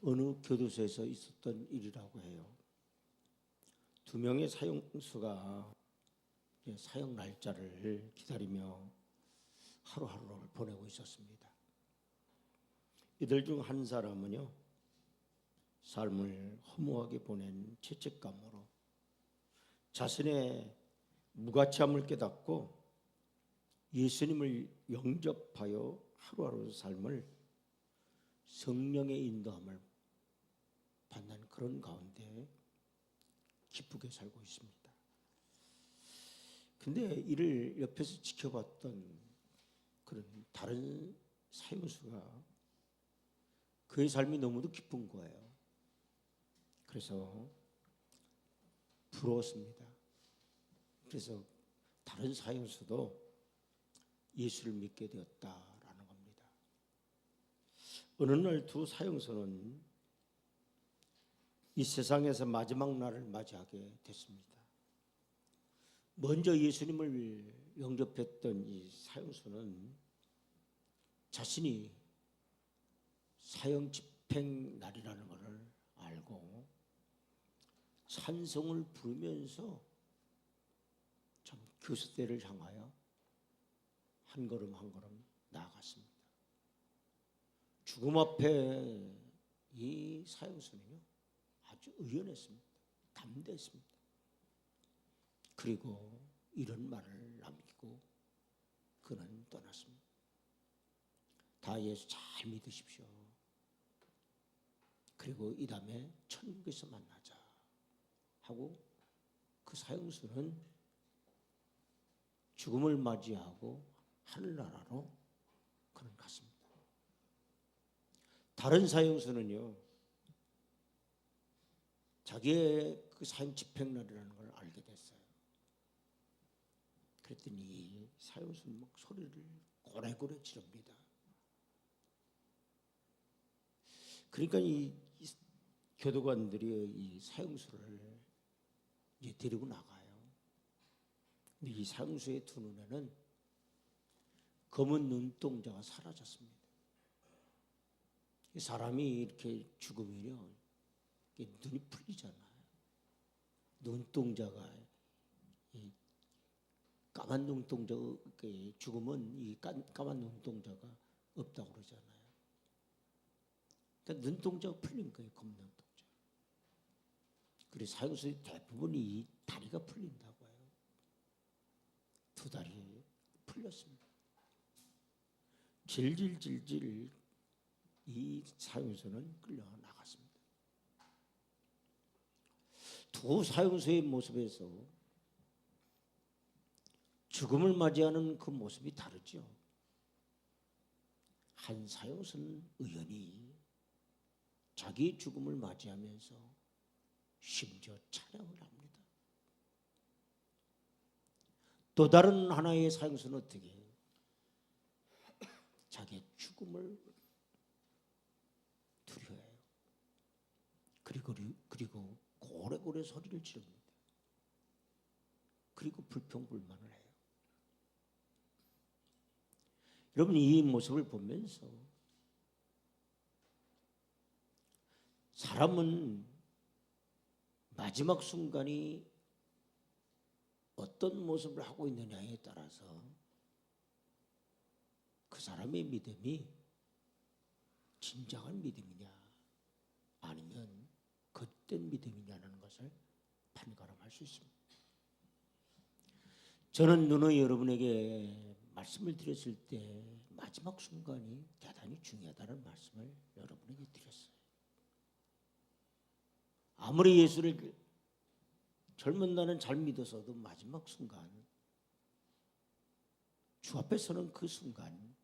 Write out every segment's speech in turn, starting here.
어느 교도소에서 있었던 일이라고 해요. 2명의 사형수가 사형 날짜를 기다리며 하루하루를 보내고 있었습니다. 이들 중 한 사람은요, 삶을 허무하게 보낸 죄책감으로 자신의 무가치함을 깨닫고 예수님을 영접하여 하루하루 삶을 성령의 인도함을 받는 그런 가운데 기쁘게 살고 있습니다. 근데 이를 옆에서 지켜봤던 그런 다른 사형수가 그의 삶이 너무도 기쁜 거예요. 그래서 부러웠습니다. 그래서 다른 사형수도 예수를 믿게 되었다라는 겁니다. 어느 날 두 사형수는 이 세상에서 마지막 날을 맞이하게 됐습니다. 먼저 예수님을 영접했던 이 사형수는 자신이 사형 집행 날이라는 것을 알고 찬송을 부르면서 참 교수대를 향하여 한 걸음 한 걸음 나아갔습니다. 죽음 앞에 이 사형수는요, 아주 의연했습니다. 담대했습니다. 그리고 이런 말을 남기고 그는 떠났습니다. 다 예수 잘 믿으십시오. 그리고 이 다음에 천국에서 만나자 하고 그 사형수는 죽음을 맞이하고 하늘나라로 그는 갔습니다. 다른 사형수는요, 자기의 그 사형 집행날이라는 걸 알게 됐어요. 그랬더니 사형수는 막 소리를 고래고래 지릅니다. 그러니까 이 교도관들이 이 사형수를 이제 데리고 나가요. 근데 이 사형수의 두 눈에는 검은 눈동자가 사라졌습니다. 사람이 이렇게 죽으면요, 눈이 풀리잖아요. 눈동자가 이 까만 눈동자, 죽으면 이 까만 눈동자가 없다고 그러잖아요. 그러니까 눈동자가 풀린 거예요, 검은 눈동자. 그래서 사형수의 대부분이 이 다리가 풀린다고 해요. 두 다리 풀렸습니다. 질질질질 이 사형수는 끌려 나갔습니다. 두 사형수의 모습에서 죽음을 맞이하는 그 모습이 다르죠. 한 사형수는 의연히 자기의 죽음을 맞이하면서 심지어 찬양을 합니다. 또 다른 하나의 사형수는 어떻게 해요? 자기의 죽음을 두려워해요. 그리고 고래고래 소리를 지릅니다. 그리고 불평불만을 해요. 여러분, 이 모습을 보면서 사람은 마지막 순간이 어떤 모습을 하고 있느냐에 따라서 그 사람의 믿음이 진정한 믿음이냐 아니면 겉된 믿음이냐는 것을 판가름할 수 있습니다. 저는 누누이 여러분에게 말씀을 드렸을 때 마지막 순간이 대단히 중요하다는 말씀을 여러분에게 드렸어요. 아무리 예수를 젊은 날은 잘 믿어서도 마지막 순간, 주 앞에 서는 그 순간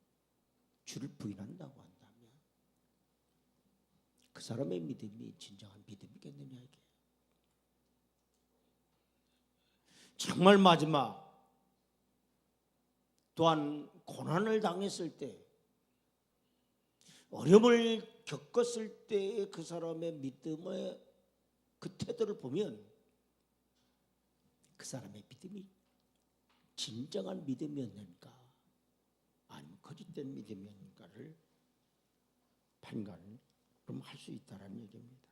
주를 부인한다고 한다면 그 사람의 믿음이 진정한 믿음이겠느냐 이게. 정말 마지막, 또한 고난을 당했을 때, 어려움을 겪었을 때의 그 사람의 믿음의 그 태도를 보면 그 사람의 믿음이 진정한 믿음이었는가 아니면 거짓된 믿음이었는가를 판가름 그럼 할 수 있다라는 얘기입니다.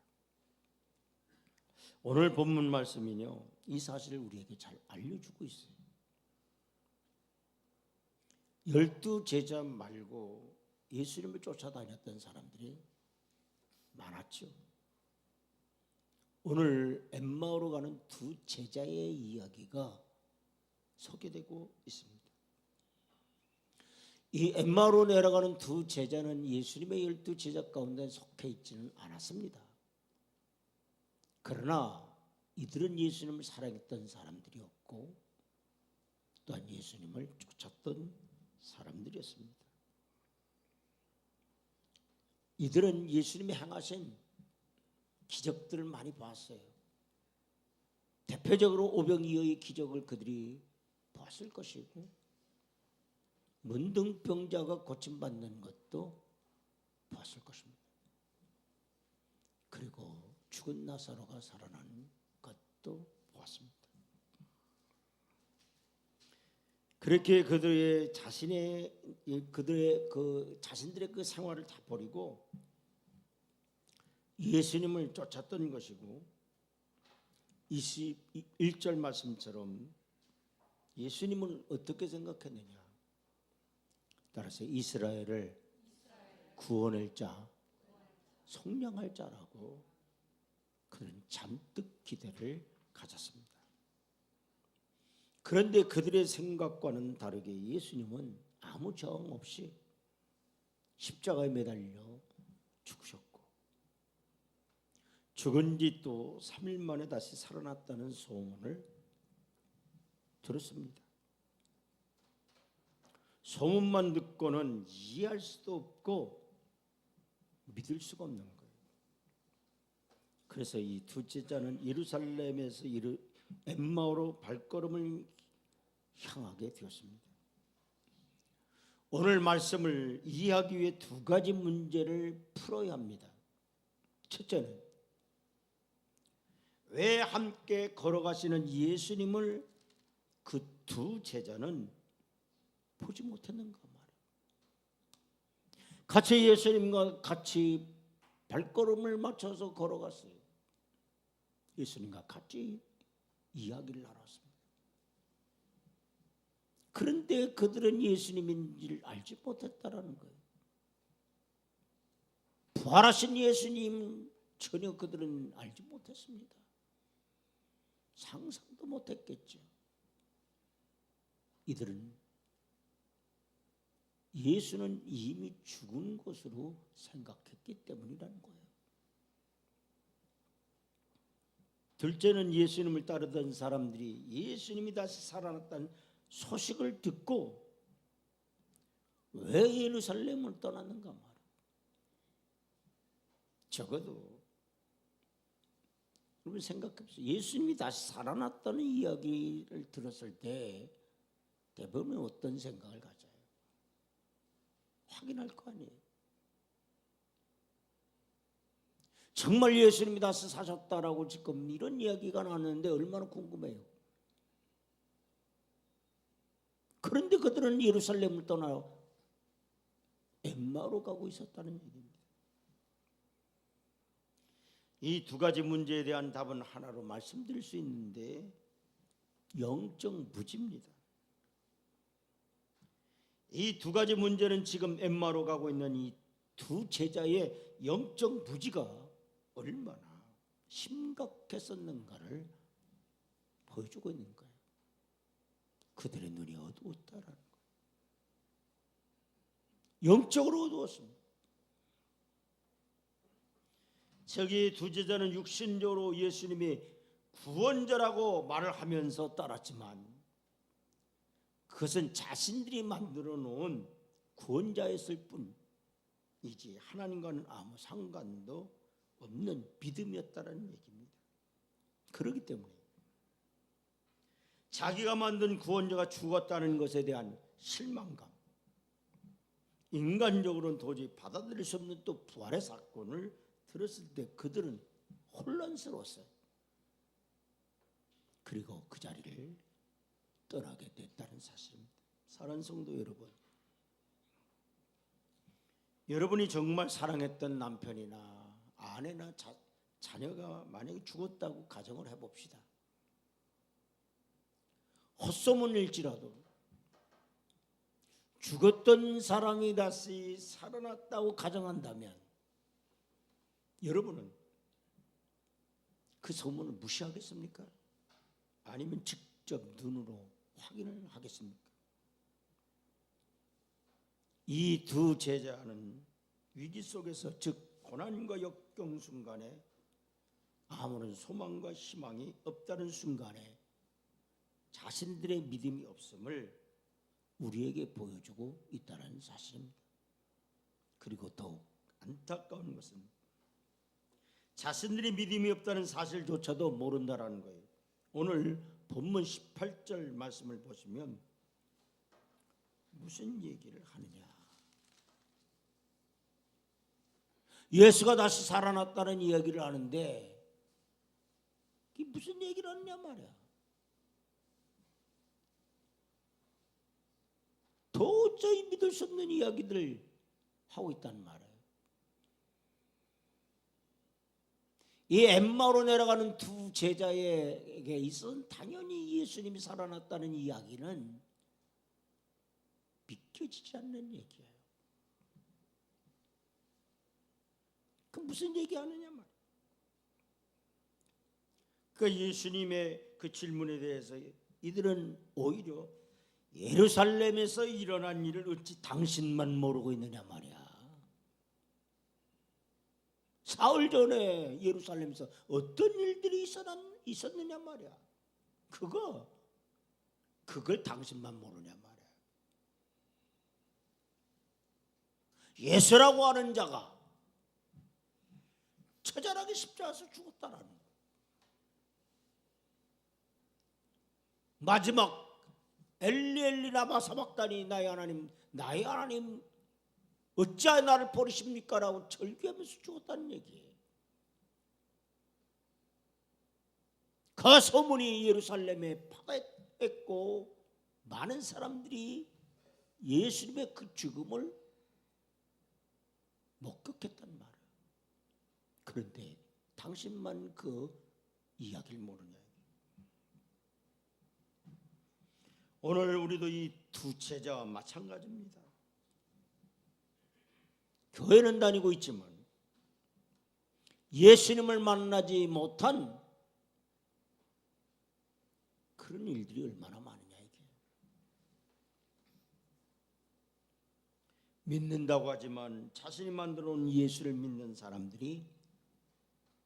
오늘 본문 말씀은요, 이 사실을 우리에게 잘 알려주고 있어요. 12 제자 말고 예수님을 쫓아다녔던 사람들이 많았죠. 오늘 엠마오로 가는 두 제자의 이야기가 소개되고 있습니다. 이 엠마오로 내려가는 두 제자는 예수님의 12 제자 가운데 속해 있지는 않았습니다. 그러나 이들은 예수님을 사랑했던 사람들이었고 또한 예수님을 쫓았던 사람들이었습니다. 이들은 예수님이 행하신 기적들을 많이 봤어요. 대표적으로 오병이어의 기적을 그들이 봤을 것이고 문둥병자가 고침받는 것도 봤을 것입니다. 그리고 죽은 나사로가 살아난 것도 보았습니다. 그렇게 그들의 자신들의 그 생활을 다 버리고 예수님을 쫓았던 것이고 21절 말씀처럼 예수님을 어떻게 생각했느냐? 따라서 이스라엘을 구원할 자, 속량할 자라고 그는 잔뜩 기대를 가졌습니다. 그런데 그들의 생각과는 다르게 예수님은 아무 저항 없이 십자가에 매달려 죽으셨고 죽은 뒤 또 3일 만에 다시 살아났다는 소문을 들었습니다. 소문만 듣고는 이해할 수도 없고 믿을 수가 없는 거예요. 그래서 이 두 제자는 예루살렘에서 엠마오로 발걸음을 향하게 되었습니다. 오늘 말씀을 이해하기 위해 두 가지 문제를 풀어야 합니다. 첫째는 왜 함께 걸어가시는 예수님을 그 두 제자는 보지 못했는가 말이에요. 같이 예수님과 같이 발걸음을 맞춰서 걸어갔어요. 예수님과 같이 이야기를 나눴습니다. 그런데 그들은 예수님인지를 알지 못했다라는 거예요. 부활하신 예수님 전혀 그들은 알지 못했습니다. 상상도 못했겠죠. 이들은 예수는 이미 죽은 것으로 생각했기 때문이라는 거예요. 둘째는 예수님을 따르던 사람들이 예수님이 다시 살아났다는 소식을 듣고 왜 예루살렘을 떠났는가 말이에요. 적어도 여러분 생각해보세요. 예수님이 다시 살아났다는 이야기를 들었을 때 대부분 어떤 생각을 가져요? 확인할 거 아니에요. 정말 예수님이 다시 사셨다라고 지금 이런 이야기가 나왔는데 얼마나 궁금해요. 그런데 그들은 예루살렘을 떠나 엠마오로 가고 있었다는 얘기입니다. 이 두 가지 문제에 대한 답은 하나로 말씀드릴 수 있는데 영적 무지입니다. 이 두 가지 문제는 지금 엠마오로 가고 있는 이 두 제자의 영적 무지가 얼마나 심각했었는가를 보여주고 있는 거예요. 그들의 눈이 어두웠다라는 거예요. 영적으로 어두웠습니다. 저기 두 제자는 육신적으로 예수님이 구원자라고 말을 하면서 따랐지만 그것은 자신들이 만들어 놓은 구원자였을 뿐이지 하나님과는 아무 상관도 없는 믿음이었다는 얘기입니다. 그렇기 때문에 자기가 만든 구원자가 죽었다는 것에 대한 실망감, 인간적으로는 도저히 받아들일 수 없는 또 부활의 사건을 들었을 때 그들은 혼란스러웠어요. 그리고 그 자리를 떠나게 됐다는 사실입니다. 사랑하는 성도 여러분, 여러분이 정말 사랑했던 남편이나 아내나 자녀가 만약에 죽었다고 가정을 해봅시다. 헛소문일지라도 죽었던 사람이 다시 살아났다고 가정한다면 여러분은 그 소문을 무시하겠습니까? 아니면 직접 눈으로 확인을 하겠습니까? 이 두 제자는 위기 속에서, 즉 고난과 역경 순간에 아무런 소망과 희망이 없다는 순간에 자신들의 믿음이 없음을 우리에게 보여주고 있다는 사실입니다. 그리고 더욱 안타까운 것은 자신들의 믿음이 없다는 사실조차도 모른다라는 거예요. 오늘 본문 18절 말씀을 보시면 무슨 얘기를 하느냐? 예수가 다시 살아났다는 이야기를 하는데 이게 무슨 얘기를 하느냐 말이야. 도저히 믿을 수 없는 이야기들을 하고 있다는 말이에요. 이 엠마오로 내려가는 두 제자에게 있어서는 당연히 예수님이 살아났다는 이야기는 믿겨지지 않는 얘기예요. 그 무슨 얘기하느냐 말이에요. 그 예수님의 그 질문에 대해서 이들은 오히려 예루살렘에서 일어난 일을 어찌 당신만 모르고 있느냐 말이야. 사흘 전에 예루살렘에서 어떤 일들이 있었느냐 말이야. 그걸 당신만 모르냐 말이야. 예수라고 하는 자가 처절하게 십자가에서 죽었다라는 거야. 마지막 엘리 엘리 라마 사박다니 나의 하나님 어찌하여 나를 버리십니까? 라고 절규하면서 죽었다는 얘기예요. 그 소문이 예루살렘에 파다했고 많은 사람들이 예수님의 그 죽음을 목격했단 말이에요. 그런데 당신만 그 이야기를 모르냐. 오늘 우리도 이 두 제자와 마찬가지입니다. 교회는 다니고 있지만 예수님을 만나지 못한 그런 일들이 얼마나 많으냐 이게. 믿는다고 하지만 자신이 만들어 놓은 예수를 믿는 사람들이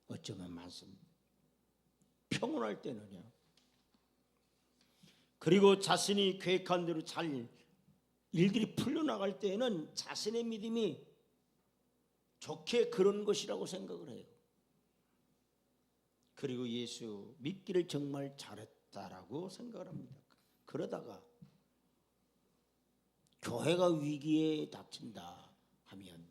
어쩌면 많습니다. 평온할 때는요. 그리고 자신이 계획한 대로 잘 일들이 풀려나갈 때에는 자신의 믿음이 좋게 그런 것이라고 생각을 해요. 그리고 예수 믿기를 정말 잘했다라고 생각을 합니다. 그러다가 교회가 위기에 닥친다 하면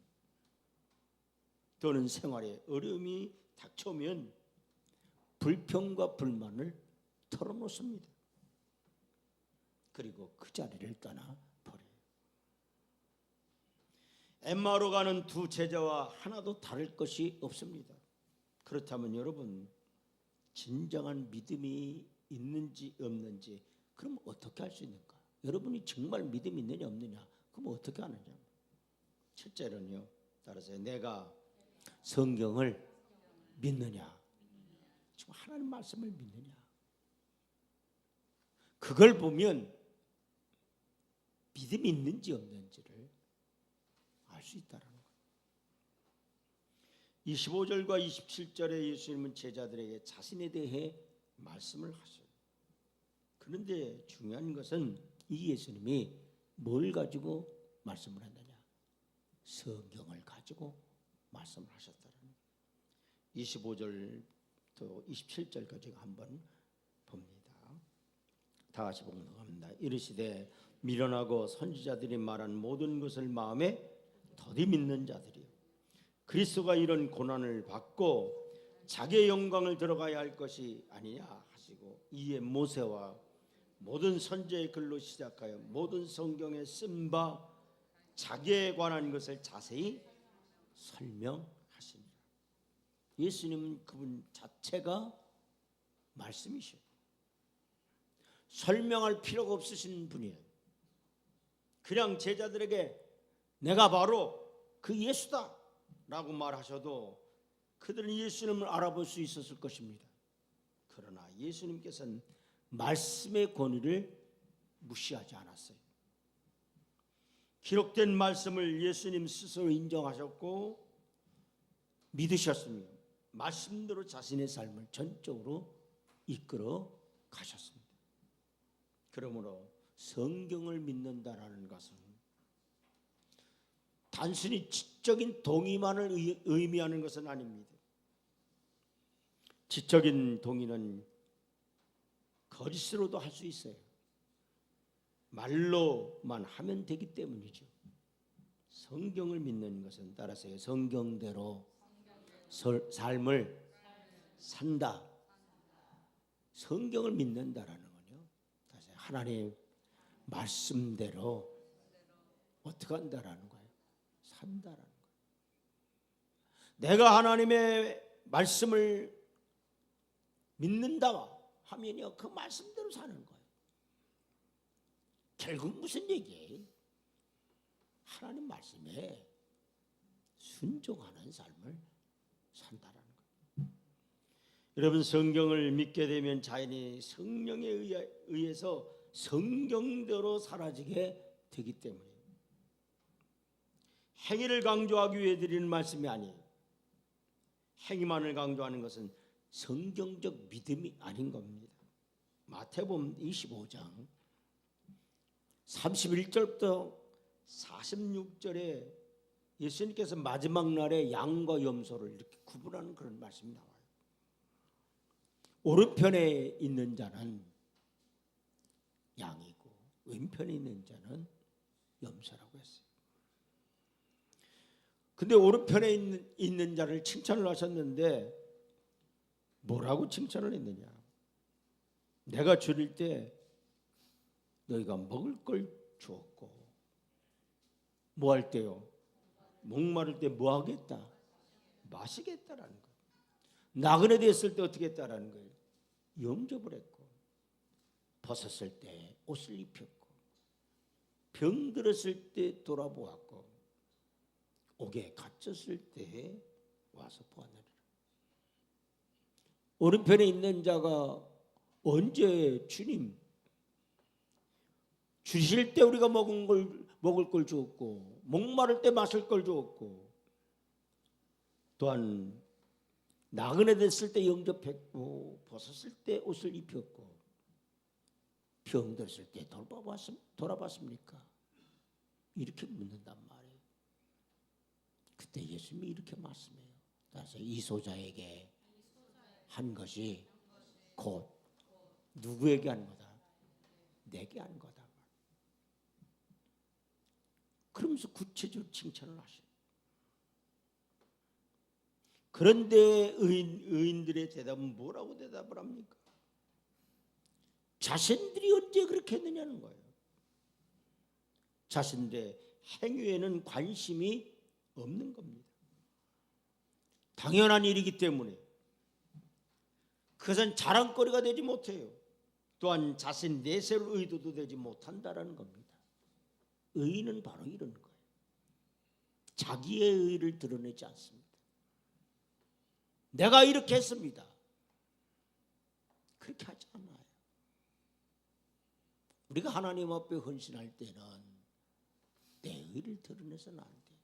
또는 생활에 어려움이 닥쳐오면 불평과 불만을 털어놓습니다. 그리고 그 자리를 떠나 버려요. 엠마오로 가는 두 제자와 하나도 다를 것이 없습니다. 그렇다면 여러분 진정한 믿음이 있는지 없는지 그럼 어떻게 할 수 있는가? 여러분이 정말 믿음이 있느냐 없느냐 그럼 어떻게 하느냐? 첫째는요. 따라서 내가 성경을 믿느냐 지금 하나님 말씀을 믿느냐 그걸 보면 믿음이 있는지 없는지를 알 수 있다는 거예요. 25절과 27절에 예수님은 제자들에게 자신에 대해 말씀을 하셔요. 그런데 중요한 것은 이 예수님이 뭘 가지고 말씀을 했느냐? 성경을 가지고 말씀을 하셨다는 거예요. 25절부터 27절까지 한번 봅니다. 다 같이 봉독합니다. 이르시되 미련하고 선지자들이 말한 모든 것을 마음에 더디 믿는 자들이요 그리스도가 이런 고난을 받고 자기의 영광을 들어가야 할 것이 아니냐 하시고 이에 모세와 모든 선지자의 글로 시작하여 모든 성경에 쓴 바 자기에 관한 것을 자세히 설명하시니라. 예수님은 그분 자체가 말씀이셔. 설명할 필요가 없으신 분이에요. 그냥 제자들에게 내가 바로 그 예수다 라고 말하셔도 그들은 예수님을 알아볼 수 있었을 것입니다. 그러나 예수님께서는 말씀의 권위를 무시하지 않았어요. 기록된 말씀을 예수님 스스로 인정하셨고 믿으셨으며 말씀대로 자신의 삶을 전적으로 이끌어 가셨습니다. 그러므로 성경을 믿는다라는 것은 단순히 지적인 동의만을 의미하는 것은 아닙니다. 지적인 동의는 거짓으로도 할 수 있어요. 말로만 하면 되기 때문이죠. 성경을 믿는 것은 따라서 성경대로 삶을 산다. 성경을 믿는다라는 건요, 하나님의 말씀대로 어떻게 한다라는 거예요? 산다라는 거예요. 내가 하나님의 말씀을 믿는다 하면요, 그 말씀대로 사는 거예요. 결국 무슨 얘기예요? 하나님 말씀에 순종하는 삶을 산다라는 거예요. 여러분, 성경을 믿게 되면 자연히 성령에 의해서 성경대로 사라지게 되기 때문에 행위를 강조하기 위해 드리는 말씀이 아니에요. 행위만을 강조하는 것은 성경적 믿음이 아닌 겁니다. 마태복음 25장 31절부터 46절에 예수님께서 마지막 날에 양과 염소를 이렇게 구분하는 그런 말씀이 나와요. 오른편에 있는 자는 양이고 왼편에 있는 자는 염소라고 했어요. 근데 오른편에 있는 자를 칭찬을 하셨는데 뭐라고 칭찬을 했느냐? 내가 줄일 때 너희가 먹을 걸 주었고 뭐 할 때요? 목마를 때 뭐 하겠다? 마시겠다라는 거예요. 나그네 됐을 때 어떻게 했다라는 거예요? 영접을 했고 벗었을 때 옷을 입혔고 병 들었을 때 돌아보았고 옥에 갇혔을 때 와서 보았느니라. 오른편에 있는 자가 언제 주님 주실 때 우리가 먹을 걸 주었고 목마를 때 마실 걸 주었고 또한 나그네 됐을 때 영접했고 벗었을 때 옷을 입혔고 병 들었을 때 돌아봤습니까? 이렇게 묻는단 말이에요. 그때 예수님이 이렇게 말씀해요. 따라서 이 소자에게 한 것이 곧 누구에게 한 거다? 내게 한 거다. 그러면서 구체적으로 칭찬을 하셔요. 그런데 의인들의 대답은 뭐라고 대답을 합니까? 자신들이 언제 그렇게 했느냐는 거예요. 자신들의 행위에는 관심이 없는 겁니다. 당연한 일이기 때문에 그것은 자랑거리가 되지 못해요. 또한 자신 내세울 의도도 되지 못한다라는 겁니다. 의인은 바로 이런 거예요. 자기의 의를 드러내지 않습니다. 내가 이렇게 했습니다. 그렇게 하지 않아요. 우리가 하나님 앞에 헌신할 때는 내 의를 드러내서는 안 돼.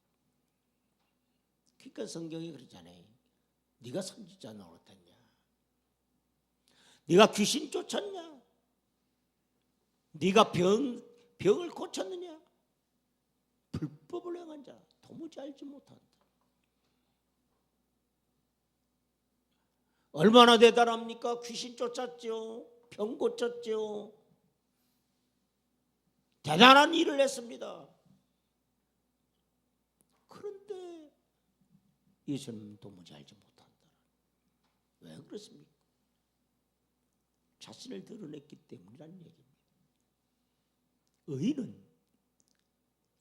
그러니까 성경이 그러잖아요. 네가 선지자 노릇했냐? 네가 귀신 쫓았냐? 네가 병을 고쳤느냐? 불법을 행한 자 도무지 알지 못한다. 얼마나 대단합니까? 귀신 쫓았죠. 병 고쳤죠. 대단한 일을 했습니다. 그런데 예수님은 도무지 알지 못한다. 왜 그렇습니까? 자신을 드러냈기 때문이라는 얘기입니다. 의인은,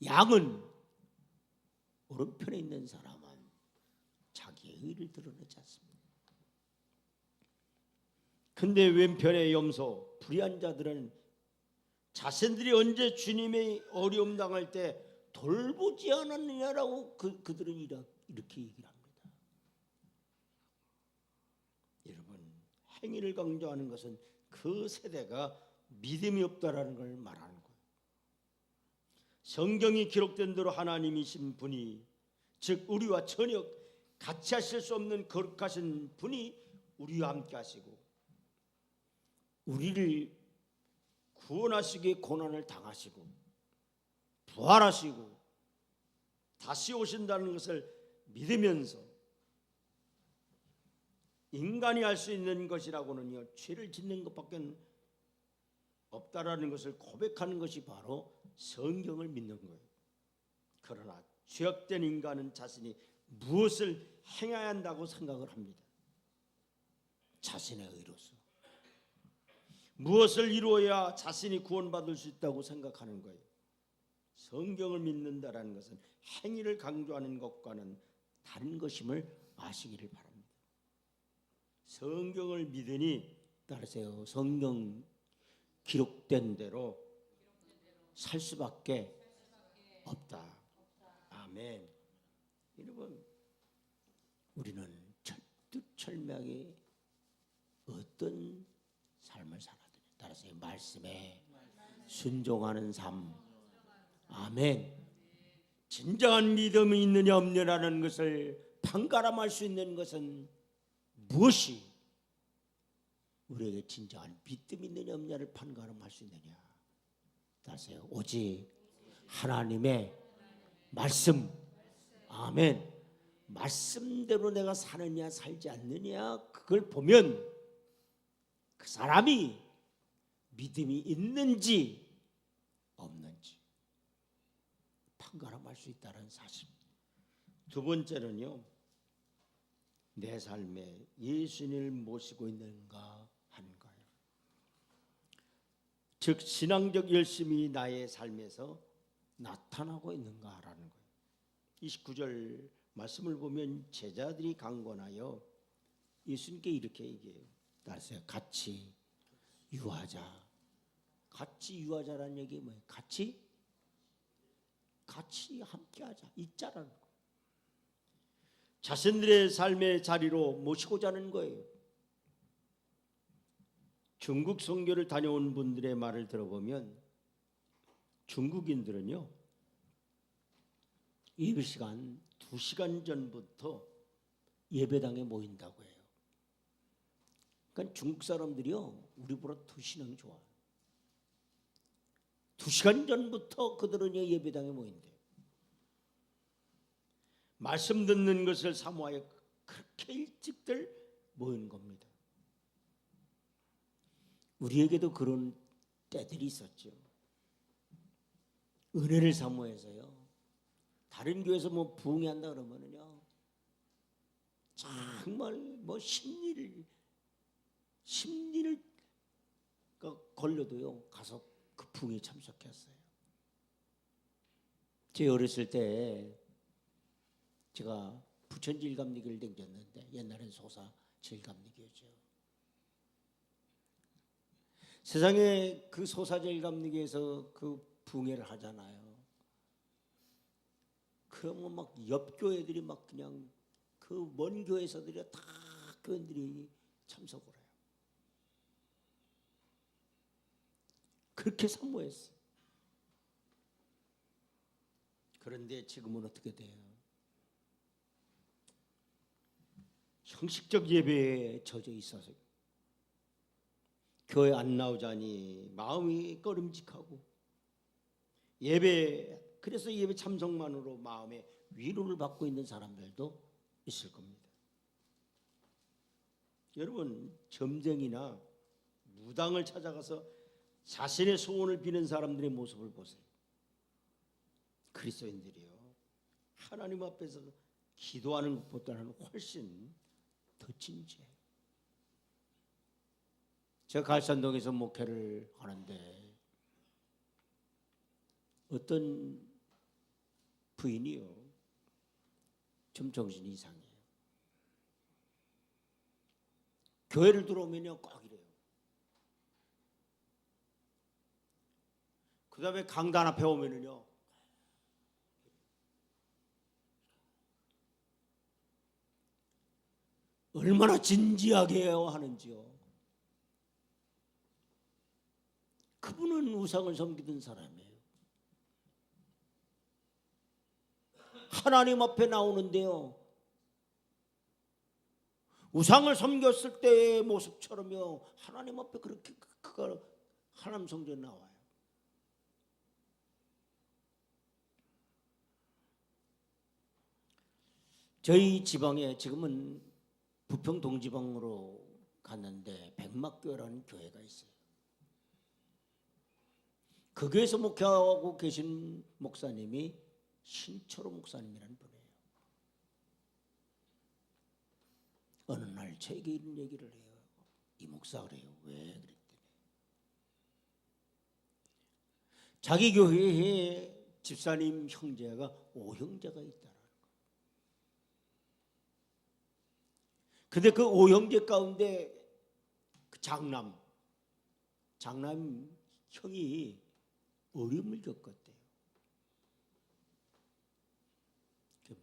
양은 오른편에 있는 사람은 자기의 의를 드러내지 않습니다. 근데 왼편의 염소 불의한 자들은 자신들이 언제 주님의 어려움 당할 때 돌보지 않았느냐라고 그들은 이렇게 얘기를 합니다. 여러분, 행위를 강조하는 것은 그 세대가 믿음이 없다라는 걸 말하는 거예요. 성경이 기록된 대로 하나님이신 분이, 즉 우리와 전혀 같이 하실 수 없는 거룩하신 분이 우리와 함께 하시고 우리를 구원하시기에 고난을 당하시고 부활하시고 다시 오신다는 것을 믿으면서 인간이 할 수 있는 것이라고는요, 죄를 짓는 것밖에 없다라는 것을 고백하는 것이 바로 성경을 믿는 거예요. 그러나 죄악된 인간은 자신이 무엇을 행해야 한다고 생각을 합니다. 자신의 의로서 무엇을 이루어야 자신이 구원받을 수 있다고 생각하는 거예요. 성경을 믿는다라는 것은 행위를 강조하는 것과는 다른 것임을 아시기를 바랍니다. 성경을 믿으니 따르세요. 성경 기록된 대로 살 수밖에 없다. 아멘. 여러분, 우리는 철두철미하게 어떤 삶을 살아야 되냐? 따라서 말씀에 순종하는 삶. 아멘. 진정한 믿음이 있느냐 없느냐라는 것을 판가름할 수 있는 것은 무엇이 우리에게 진정한 믿음이 있느냐 없느냐를 판가름할 수 있느냐? 따라서 오직 하나님의 말씀. 아멘. 말씀대로 내가 사느냐 살지 않느냐, 그걸 보면 그 사람이 믿음이 있는지 없는지 판가름할 수 있다는 사실. 두 번째는요, 내 삶에 예수님을 모시고 있는가 하는 거예요. 즉 신앙적 열심이 나의 삶에서 나타나고 있는가라는 거예요. 29절 말씀을 보면 제자들이 강권하여 예수님께 이렇게 얘기해요. 따라서 같이 유하자. 같이 유하자라는 얘기 뭐예요? 같이 함께하자. 있자라는 거예요. 자신들의 삶의 자리로 모시고자 하는 거예요. 중국 선교를 다녀온 분들의 말을 들어보면 중국인들은요, 예배 시간 2시간 전부터 예배당에 모인다고 해요. 그러니까 중국 사람들이요, 우리보다 더 신앙이 좋아요. 2시간 전부터 그들은 예배당에 모인대요. 말씀 듣는 것을 사모하여 그렇게 일찍들 모이는 겁니다. 우리에게도 그런 때들이 있었죠. 은혜를 사모해서요, 다른 교회에서 부흥한다 그러면은요, 정말 심리를 걸려도요 가서 그 부흥에 참석했어요. 제 어렸을 때 제가 부천 질감리교를 다녔는데, 옛날엔 소사 질감리교죠. 세상에 그 소사 질감리교에서 그 부흥회를 하잖아요. 그러면 막 옆 교회들이 막 그냥 그 먼 교회에서들이 다 교인들이 참석을 해요. 그렇게 사모했어요. 그런데 지금은 어떻게 돼요? 형식적 예배에 젖어 있어서 교회 안 나오자니 마음이 꺼림직하고, 그래서 예배 참석만으로 마음에 위로를 받고 있는 사람들도 있을 겁니다. 여러분, 점쟁이나 무당을 찾아가서 자신의 소원을 비는 사람들의 모습을 보세요. 그리스도인들이요, 하나님 앞에서 기도하는 것보다는 훨씬 더 진지해요. 제가 갈산동에서 목회를 하는데 어떤 부인이요, 좀 정신이 이상해요. 교회를 들어오면요 꼭 이래요. 그 다음에 강단 앞에 오면은요 얼마나 진지하게 해야 하는지요. 그분은 우상을 섬기던 사람이에요. 하나님 앞에 나오는데요 우상을 섬겼을 때의 모습처럼요 하나님 앞에 그렇게 그가 하나님 성전에 나와요. 저희 지방에 지금은 부평 동지방으로 갔는데 백막교회라는 교회가 있어요. 그 교회에서 목회하고 계신 목사님이 신철호 목사님이라는 분이에요. 어느 날 저에게 이런 얘기를 해요. 이 목사 그래요. 왜 그랬더니 자기 교회에 집사님 형제가 5형제가 있다라는 거. 근데 그 5형제 가운데 그 장남 형이 어려움을 겪었대요.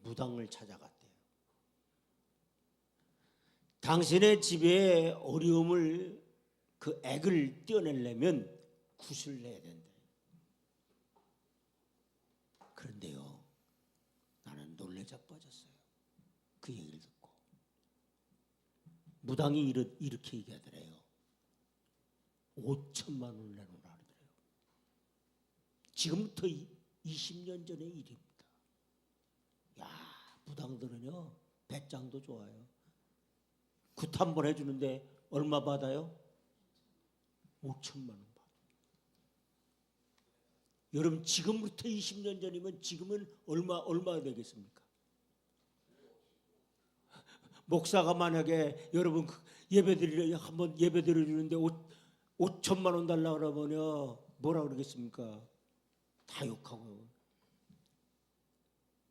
무당을 찾아갔대요. 당신의 집에 어려움을 그 액을 떼어내려면 굿을 내야 된다. 그런데요 나는 놀래 자빠졌어요. 그 얘기를 듣고 무당이 이렇게 얘기하더래요. 5천만 원을 내놓으라 하더래요. 지금부터 20년 전의 일입니다. 야 무당들은요 배짱도 좋아요. 굿 한 번 해주는데 얼마 받아요? 5천만 원 받아요. 여러분 지금부터 20년 전이면 지금은 얼마 되겠습니까? 목사가 만약에 여러분 한번 예배 드려주는데 5천만 원 달라고 그러면요 뭐라 그러겠습니까? 다 욕하고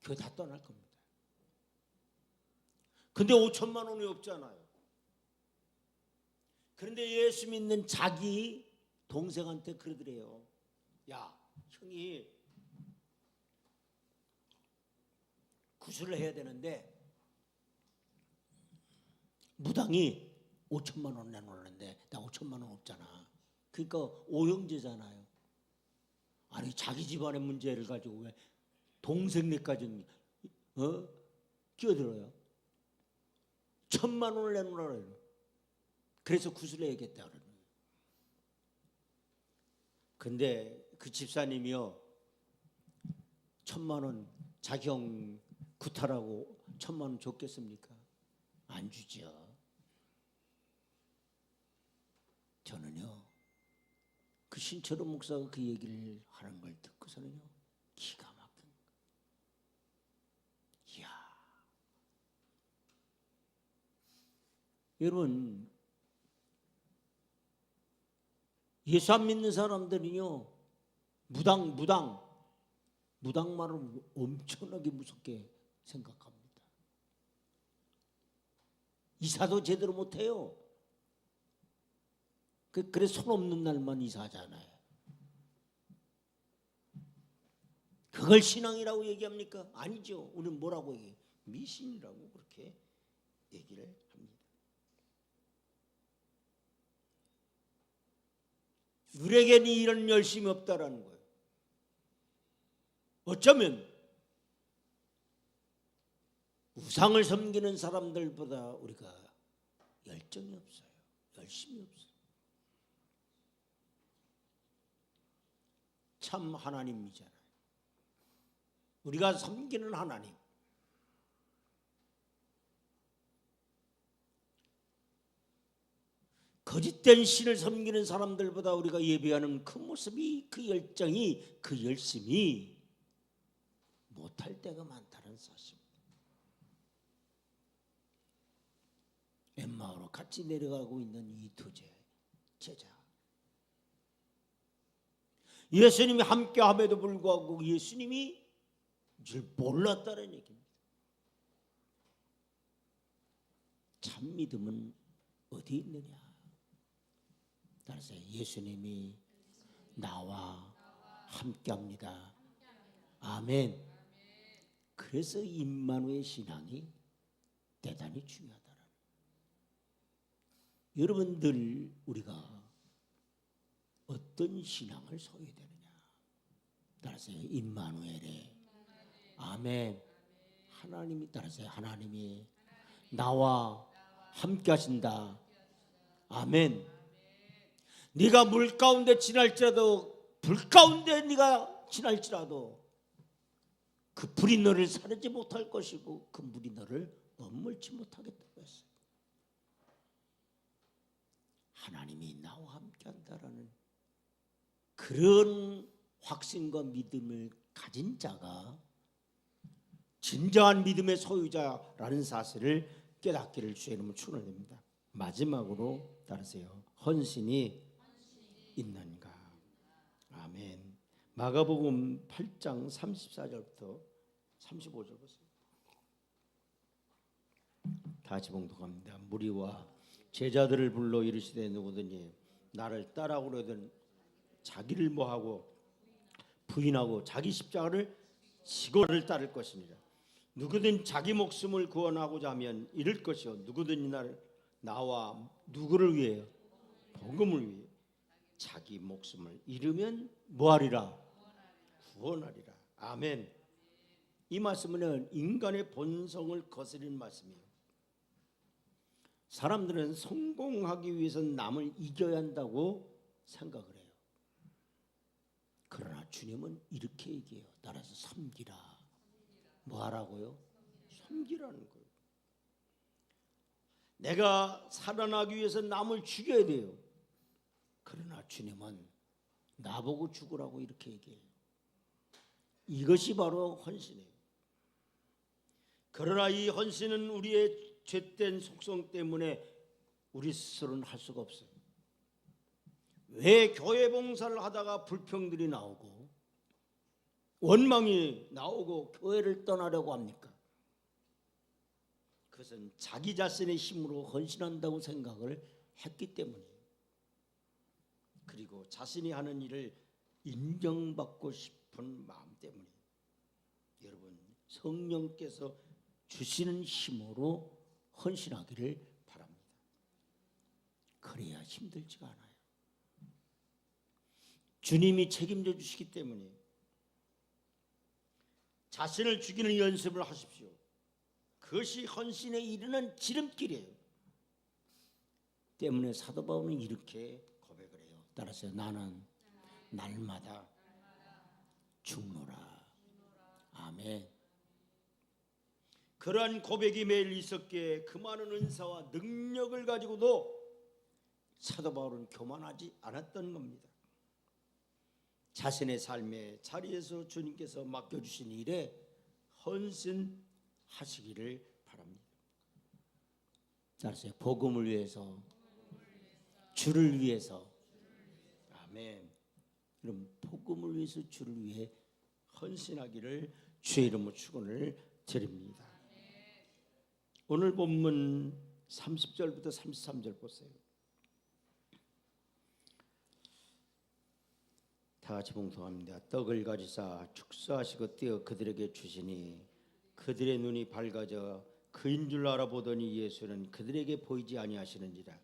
교회 다 떠날 겁니다. 근데 5천만 원이 없잖아요. 그런데 예수 믿는 자기 동생한테 그러더래요. 야 형이 구슬을 해야 되는데 무당이 5천만 원 내놓는데 나 5천만 원 없잖아. 그러니까 오형제잖아요. 아니 자기 집안의 문제를 가지고 왜 동생네까지 끼어들어요. 1,000만 원을 내놓으라 그래요. 그래서 구슬해야겠다 그러는 거예요. 근데 그 집사님이요 1,000만 원 자기 형 구타라고 1,000만 원 줬겠습니까? 안 주죠. 저는요 그 신철호 목사가 그 얘기를 하는 걸 듣고서는요 기가 막힌 거예요. 이야 여러분 예수 안 믿는 사람들은요 무당 말을 엄청나게 무섭게 생각합니다. 이사도 제대로 못해요. 그래서 손 없는 날만 이사하잖아요. 그걸 신앙이라고 얘기합니까? 아니죠. 우리는 뭐라고 얘기해요? 미신이라고 그렇게 얘기를 합니다. 우리에게는 이런 열심이 없다라는 거예요. 어쩌면 우상을 섬기는 사람들보다 우리가 열정이 없어요. 열심이 없어요. 참 하나님이잖아요. 우리가 섬기는 하나님. 거짓된 신을 섬기는 사람들보다 우리가 예배하는 그 모습이, 그 열정이, 그 열심이 못할 때가 많다는 사실입니다. 엠마오로 같이 내려가고 있는 이 두 제자. 예수님이 함께함에도 불구하고 예수님이 줄 몰랐다는 얘기입니다. 참 믿음은 어디 있느냐? 따라서 예수님이 나와 함께합니다. 아멘. 그래서 임마누엘 신앙이 대단히 중요하다라는. 여러분들 우리가 어떤 신앙을 소유해야 되느냐? 따라서 임마누엘의 아멘. 하나님이 따라서 하나님이 나와 함께 하신다. 아멘. 네가 물 가운데 지날지라도 불 가운데 네가 지날지라도 그 불이 너를 사르지 못할 것이고 그 물이 너를 머물지 못하겠다고 했어요. 하나님이 나와 함께 한다라는 그런 확신과 믿음을 가진 자가 진정한 믿음의 소유자라는 사실을 깨닫기를 주의 이름으로 축원합니다. 마지막으로 따르세요. 헌신이 있는가? 아멘. 마가복음 8장 34절부터 35절 보세요. 다시 봉독합니다. 무리와 제자들을 불러 이르시되 누구든지 나를 따라오려든 자기를 뭐하고 부인하고 자기 십자가를 지고 나를 따를 것이니라. 누구든 자기 목숨을 구원하고자 하면 잃을 것이요 누구든지 나와 누구를 위해요? 복음을 위해 자기 목숨을 잃으면 뭐하리라? 구원하리라. 아멘. 이 말씀은 인간의 본성을 거스르는 말씀이에요. 사람들은 성공하기 위해서 남을 이겨야 한다고 생각을 해요. 그러나 주님은 이렇게 얘기해요. 따라서 섬기라. 뭐 하라고요? 섬기라는 거예요. 내가 살아나기 위해서 남을 죽여야 돼요. 그러나 주님은 나보고 죽으라고 이렇게 얘기해요. 이것이 바로 헌신이에요. 그러나 이 헌신은 우리의 죄된 속성 때문에 우리 스스로는 할 수가 없어요. 왜 교회 봉사를 하다가 불평들이 나오고 원망이 나오고 교회를 떠나려고 합니까? 그것은 자기 자신의 힘으로 헌신한다고 생각을 했기 때문이에요. 그리고 자신이 하는 일을 인정받고 싶은 마음 때문이에요. 여러분, 성령께서 주시는 힘으로 헌신하기를 바랍니다. 그래야 힘들지가 않아요. 주님이 책임져 주시기 때문에 자신을 죽이는 연습을 하십시오. 그것이 헌신에 이르는 지름길이에요. 때문에 사도 바울은 이렇게 고백을 해요. 따라서 나는 날마다 죽노라. 아멘. 그러한 고백이 매일 있었기에 그 많은 은사와 능력을 가지고도 사도 바울은 교만하지 않았던 겁니다. 자신의 삶의 자리에서 주님께서 맡겨주신 일에 헌신하시기를 바랍니다. 따라서 복음을 위해서, 주를 위해서, 아멘. 그럼 복음을 위해서, 주를 위해 헌신하기를 주의 이름으로 축원을 드립니다. 오늘 본문 30절부터 33절 보세요. 다 같이 봉송합니다. 떡을 가지사 축사하시고 떼어 그들에게 주시니 그들의 눈이 밝아져 그인 줄 알아보더니 예수는 그들에게 보이지 아니하시는지라.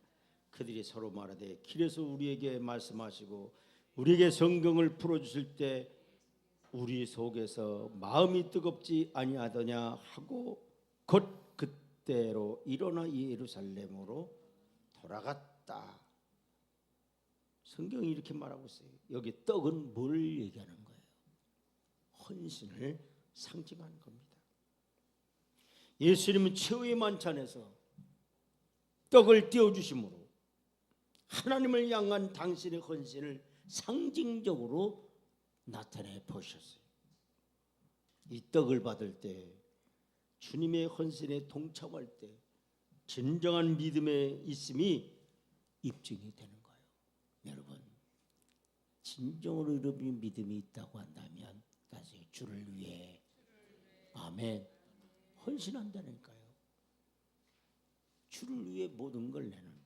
그들이 서로 말하되 길에서 우리에게 말씀하시고 우리에게 성경을 풀어주실 때 우리 속에서 마음이 뜨겁지 아니하더냐 하고 곧 그때로 일어나 예루살렘으로 돌아갔다. 성경이 이렇게 말하고 있어요. 여기 떡은 뭘 얘기하는 거예요? 헌신을 상징하는 겁니다. 예수님은 최후의 만찬에서 떡을 떼어주심으로 하나님을 향한 당신의 헌신을 상징적으로 나타내 보셨어요. 이 떡을 받을 때 주님의 헌신에 동참할 때 진정한 믿음의 있음이 입증이 되는 거예요. 여러분, 진정으로 여러분이 믿음이 있다고 한다면 다시 주를 위해 아멘 헌신한다니까요. 주를 위해 모든 걸 내는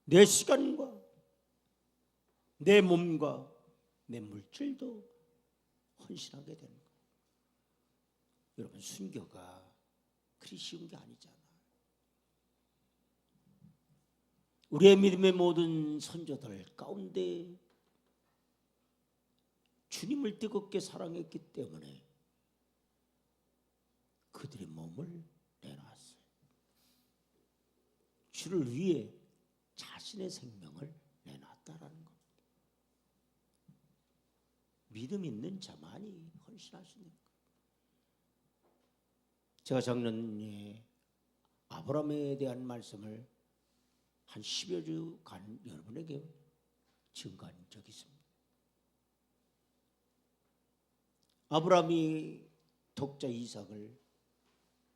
내 시간과 내 몸과 내 물질도 헌신하게 되는 거예요. 여러분, 순교가 그리 쉬운 게 아니잖아. 우리의 믿음의 모든 선조들 가운데 주님을 뜨겁게 사랑했기 때문에 그들의 몸을 내놨어요. 주를 위해 자신의 생명을 내놨다라는 것. 믿음 있는 자만이 헌신할 수 있는 것. 제가 작년에 아브라함에 대한 말씀을 한 10여 주간 여러분에게 증거한 적이 있습니다. 아브라함이 독자 이삭을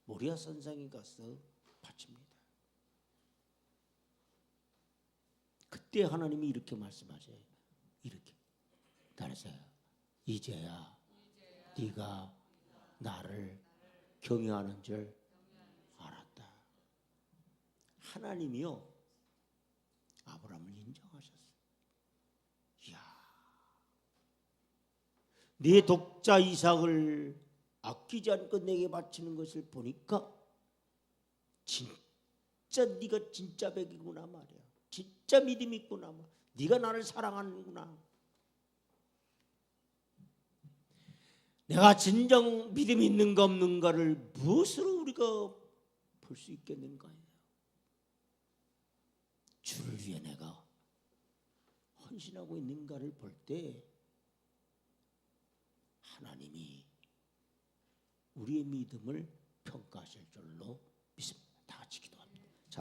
모리아 산상에 가서 바칩니다. 그때 하나님이 이렇게 말씀하세요. 이렇게 다르세요. 이제야 네가 나를 경외하는 줄 알았다. 하나님이요 아브라함을 인정하셨어요. 이야, 네 독자 이삭을 아끼지 않고 내게 바치는 것을 보니까 진짜 네가 진짜 백이구나 말이야. 진짜 믿음 있구나. 네가 나를 사랑하는구나. 내가 진정 믿음 있는가 없는가를 무엇으로 우리가 볼 수 있겠는가요? 주를 위해 내가 헌신하고 있는가를 볼 때 하나님이 우리의 믿음을 평가